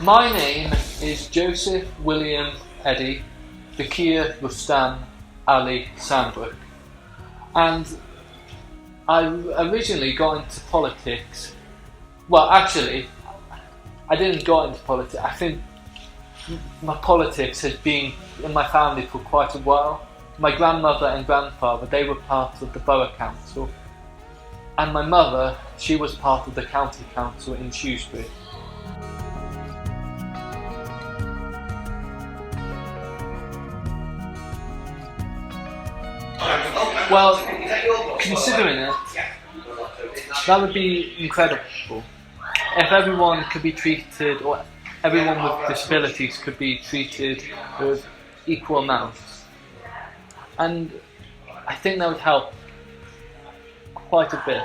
My name is Joseph William Eddy Bakir Rustam Ali Sandbrook, and I originally got into politics. Well, actually, I didn't get into politics. I think my politics has been in my family for quite a while. My grandmother and grandfather, they were part of the borough council, and my mother, she was part of the county council in Shrewsbury. Well, considering it, that would be incredible if everyone could be treated, or everyone with disabilities could be treated with equal amounts. And I think that would help quite a bit.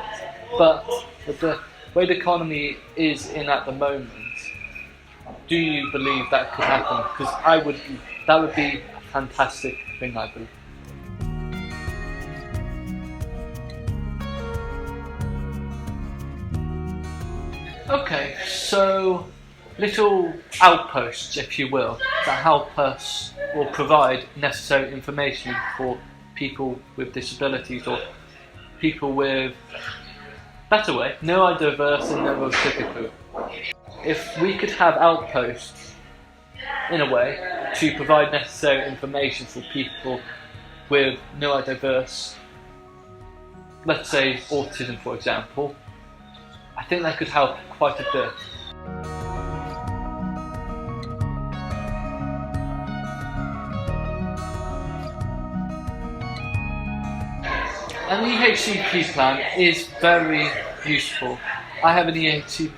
But with the way the economy is in at the moment, do you believe that could happen? Because that would be a fantastic thing, I believe. Okay, so little outposts, if you will, that help us or provide necessary information for people with disabilities or people with, better way, neurodiverse and neurotypical. If we could have outposts, in a way, to provide necessary information for people with neurodiverse, let's say autism for example, I think that could help quite a bit. An EHCP plan is very useful. I have an EHCP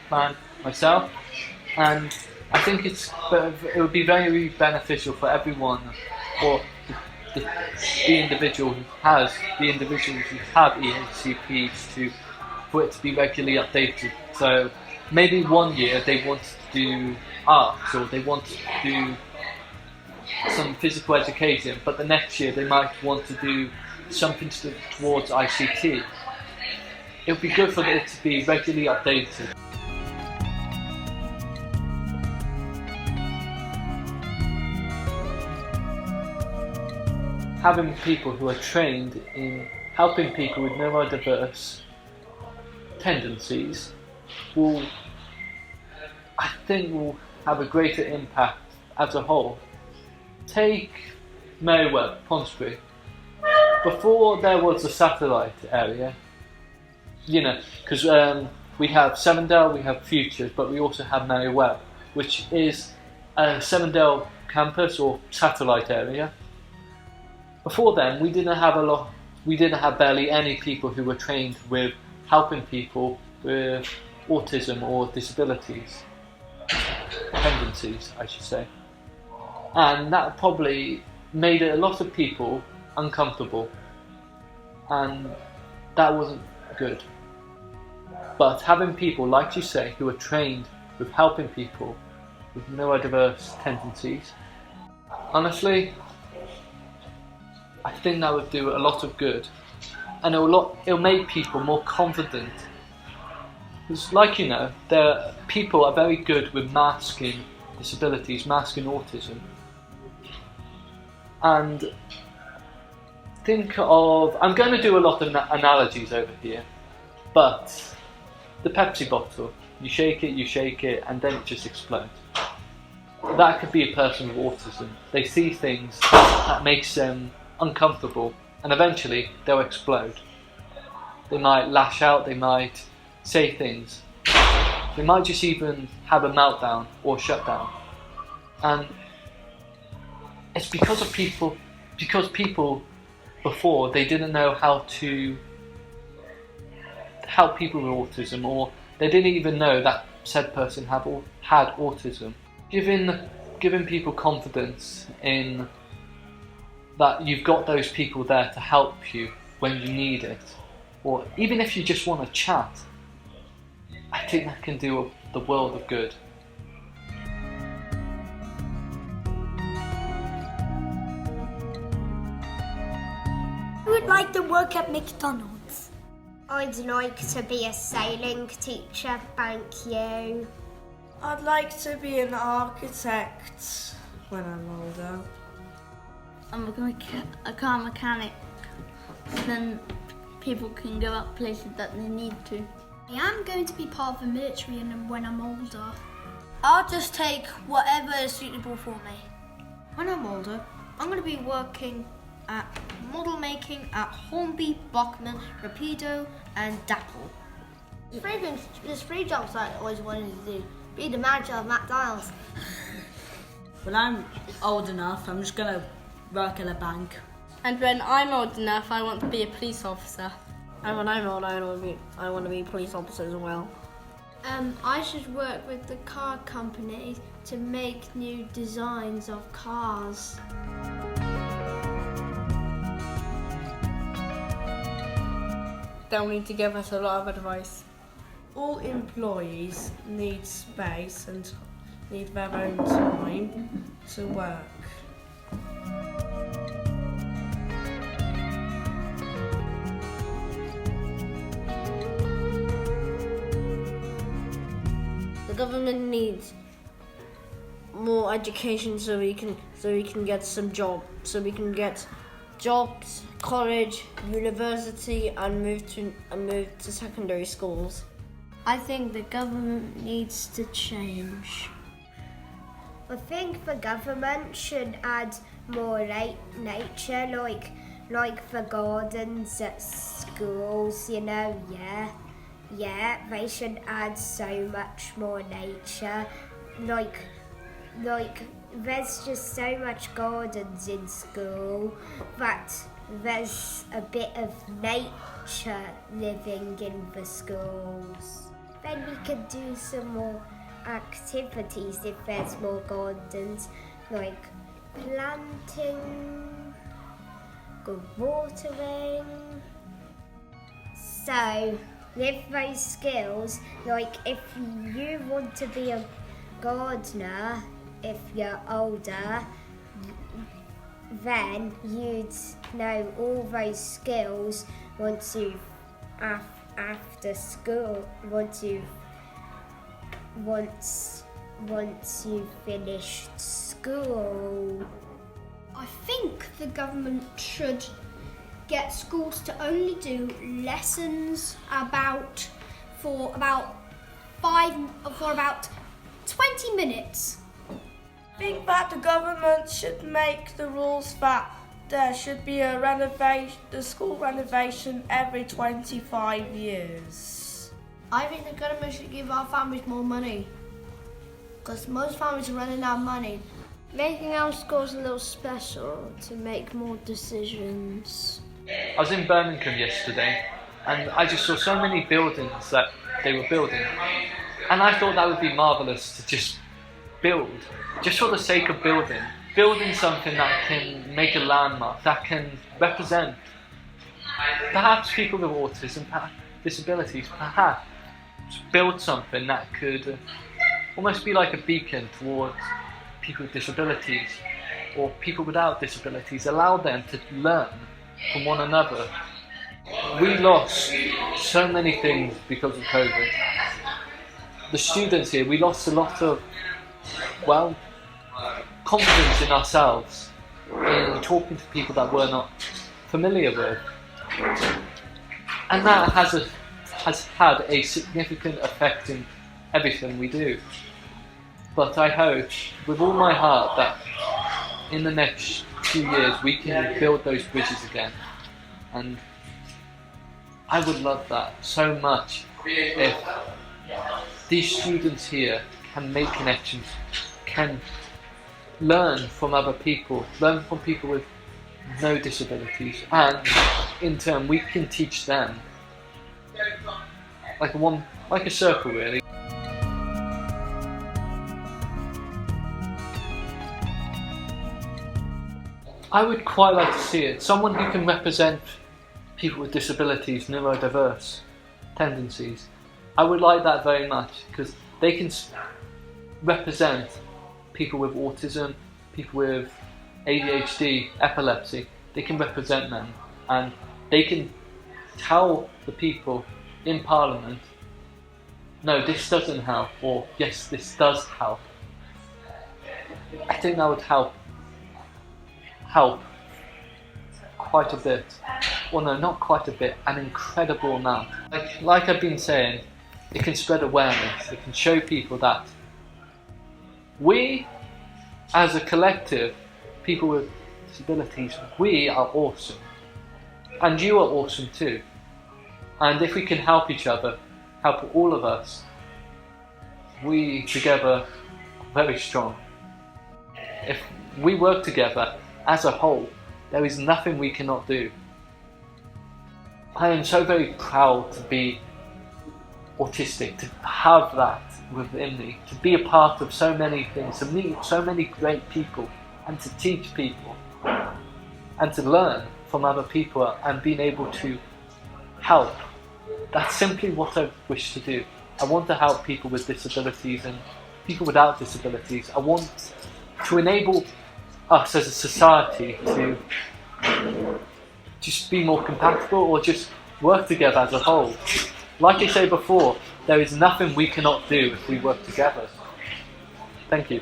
plan myself, and I think it would be very beneficial for everyone, or the individuals who have EHCPs for it to be regularly updated. So maybe one year they want to do arts, or they want to do some physical education, but the next year they might want to do something towards ICT. It would be good for it to be regularly updated. Having people who are trained in helping people with neurodiverse tendencies will have a greater impact as a whole. Take Mereweb, Ponsbury. Before there was a satellite area, because we have Severndale, we have Futures, but we also have Mereweb, which is a Severndale campus or satellite area. Before then, we didn't have barely any people who were trained with helping people with autism or disabilities, tendencies, I should say. And that probably made a lot of people uncomfortable, and that wasn't good. But having people, like you say, who are trained with helping people with neurodiverse tendencies, honestly, I think that would do a lot of good, and it'll make people more confident. Because, like people are very good with masking disabilities, masking autism. And I'm going to do a lot of analogies over here, but the Pepsi bottle, you shake it, and then it just explodes. That could be a person with autism. They see things that makes them uncomfortable, and eventually they'll explode. They might lash out, they might say things, they might just even have a meltdown or shutdown. And it's because people before, they didn't know how to help people with autism, or they didn't even know that said person had autism. Giving people confidence in that you've got those people there to help you when you need it, or even if you just want to chat, I think that can do the world of good. I would like to work at McDonald's. I'd like to be a sailing teacher, thank you. I'd like to be an architect when I'm older. I'm a car mechanic, so then people can go up places that they need to. I am going to be part of the military when I'm older. I'll just take whatever is suitable for me. When I'm older, I'm going to be working at model making at Hornby, Bachmann, Rapido and Dapple. There's three jobs I always wanted to do. Be the manager of McDonald's. When I'm old enough, I'm just going to work in a bank. And when I'm old enough, I want to be a police officer. And when I'm old, I want to be a police officer as well. I should work with the car company to make new designs of cars. They'll need to give us a lot of advice. All employees need space and need their own time to work. The government needs more education so we can get some jobs. So we can get jobs, college, university, and move to secondary schools. I think the government needs to change. I think the government should add more nature, like the gardens at schools, you know, yeah, they should add so much more nature, like there's just so much gardens in school that there's a bit of nature living in the schools. Then we could do some more activities if there's more gardens, like planting, good watering. So with those skills, like if you want to be a gardener, if you're older, then you'd know all those skills once you've after school, once you've finished school. I think the government should get schools to only do lessons for about 20 minutes. I think that the government should make the rules that there should be the school renovation every 25 years. I think the government should give our families more money, because most families are running out of money. Making our schools a little special to make more decisions. I was in Birmingham yesterday and I just saw so many buildings that they were building, and I thought that would be marvellous to just build, just for the sake of building something that can make a landmark, that can represent perhaps people with autism, perhaps disabilities, perhaps build something that could almost be like a beacon towards people with disabilities or people without disabilities, allow them to learn from one another. We lost so many things because of COVID. The students here, we lost a lot of, confidence in ourselves, in talking to people that we're not familiar with. And that has had a significant effect in everything we do. But I hope, with all my heart, that in the next few years we can build those bridges again. And I would love that so much if these students here can make connections, can learn from other people, learn from people with no disabilities, and in turn we can teach them, like a circle really. I would quite like to see it, someone who can represent people with disabilities, neurodiverse tendencies. I would like that very much, because they can represent people with autism, people with ADHD, epilepsy. They can represent them, and they can tell the people in Parliament, no, this doesn't help, or yes, this does help, I think that would help quite a bit. Well, no, not quite a bit, an incredible amount. Like I've been saying, it can spread awareness. It can show people that we, as a collective, people with disabilities, we are awesome. And you are awesome too. And if we can help each other, help all of us, we together are very strong. If we work together as a whole, there is nothing we cannot do. I am so very proud to be autistic, to have that within me, to be a part of so many things, to meet so many great people, and to teach people, and to learn from other people, and being able to help. That's simply what I wish to do. I want to help people with disabilities and people without disabilities. I want to enable us as a society to just be more compatible, or just work together as a whole. Like I said before, there is nothing we cannot do if we work together. Thank you.